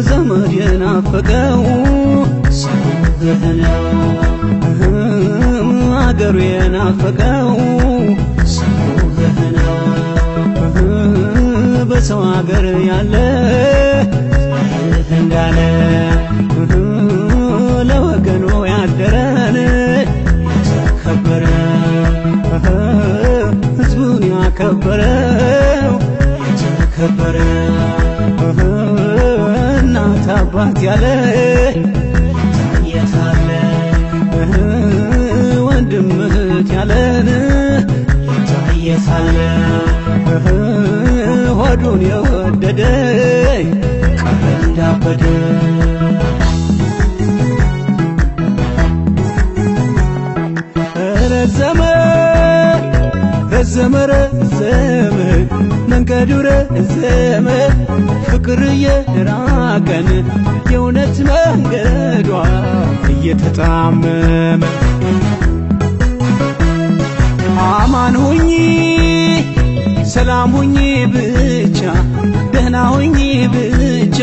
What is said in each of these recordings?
ዘመድ የናፈቀው ሰውህና አገሩ የናፈቀው ሰውህና በሰው አገር ያለ እንዳለ ለወገኑ ያደረን የተከበረ ሕዝቡን ያከበረው የተከበረ እናት አባት ያለ ታየታለ ወንድም እህት ያለን ታየታለ ሆዱን የወደደ ቀረ እንዳበደ ረዘመ መንገዱ ረዘመ ፍቅር የራቀን የእውነት መንገዷ እየተጣመመ አማን ሁኚ ሰላም ሁኚ ብቻ ደህና ሁኚ ብቻ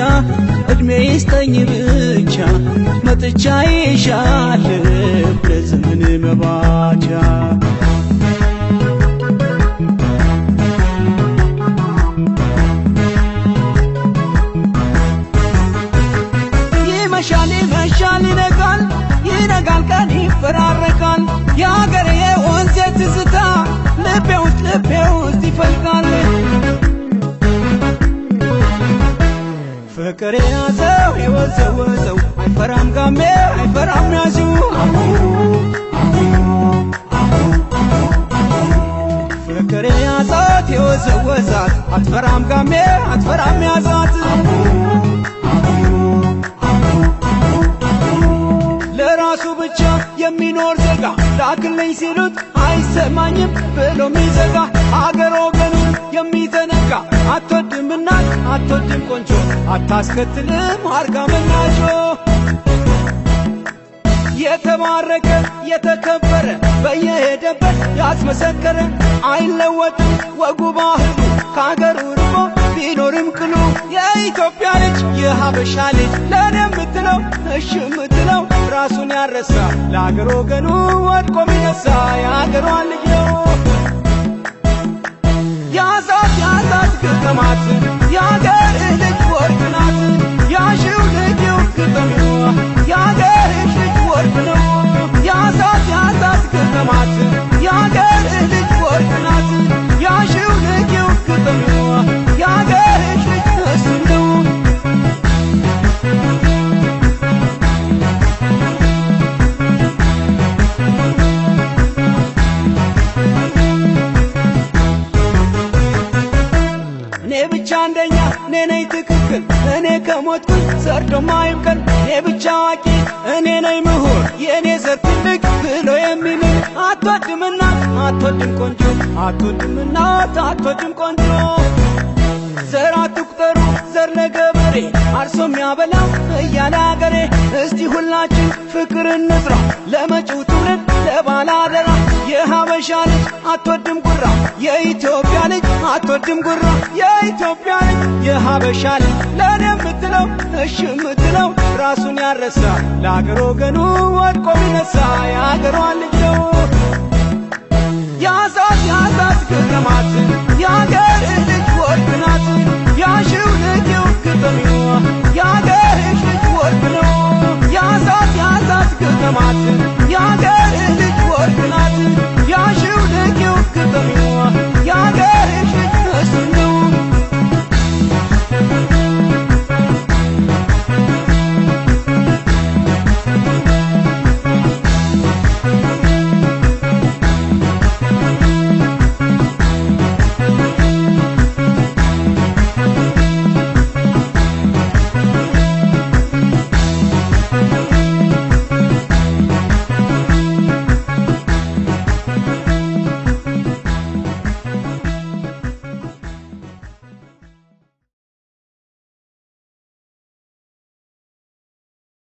እድሜ ይስጠኝ ብቻ መጥቻ ይሻለሁ ለዘመን መባቻ ይመሻል ይነጋል ቀን ይፈራረቃል የአገሬ ወንዝ ትዝታ ልቤ ውስጥ ይፈልቃል ፍቅር ያዘው የወዘወዘው አይፈራም ጋሜ አይፈራም ያዙ ፍቅር ያዛት የወዘወዛት አትፈራም ጋሜ አትፈራም ያዛት ለራሱ ብቻ የሚኖር ዜጋ ላክልኝ ሲሉት አይሰማኝም ብሎ ሚዘጋ አገር ወገኑን የሚዘነጋ አትወድም እናት አትወድም ቆንጆ አታስከትልም አርጋ መናጮ የተባረከ የተከበረ በየሄደበት ያስመሰከረ አይለወጥም ወጉ ባህሉ ከአገሩ ርቆ ቢኖርም ቅሉ የኢትዮጵያ ልጅ የሀበሻ ልጅ ለኔ የምትለው እሺ የምትለው ራሱን ያረሳ ለአገር ወገኑ ወድቆ ሚነሳ የአገሯን ልጅ ነው ያዛት ግጥማት የአገርህ ልጅ ወርቅ ናት ያሽው ልጅው ግጥም የአገርህ ልጅ ወርቅ ነው ያዛት ግጥማት የአገርህ ልጅ ወርቅ ናት ያሽው ልጅው ግጥም የአገርህ ልጅ እሱ ነው ብቻ አንደኛ እኔ ነኝ ትክክል እኔ ከሞትኩኝ ሰርዶ ማይብቀል እኔ ብቻ አዋቂ እኔ ነኝ ምሁር የእኔ ዘር ትልቅ ብሎ የሚምል አትወድም እናት አትወድም ቆንጆ አትወድም እናት አትወድም ቆንጆ ዘር አትቁጠሩ ዘር ለገበሬ አርሶ የሚያበላው እያለ አገሬ እስቲ ሁላችን ፍቅር እንዝራ ለመጪው ትውልድ ለባላደራ የሀበሻ ልጅ አትወድም ጉራ የኢትዮጵያ ልጅ አትወድም ጉራ የኢትዮጵያ ልጅ የሀበሻ ልጅ ለኔ የምትለው እሺ የምትለው ራሱን ያረሳ ለአገር ወገኑ ወድቆ ሚነሳ የአገሯን ልጅ ነው ያዛት ግጥማት የአገርህ ልጅ ወርቅ ናት ያሽው ልጅው ግጥም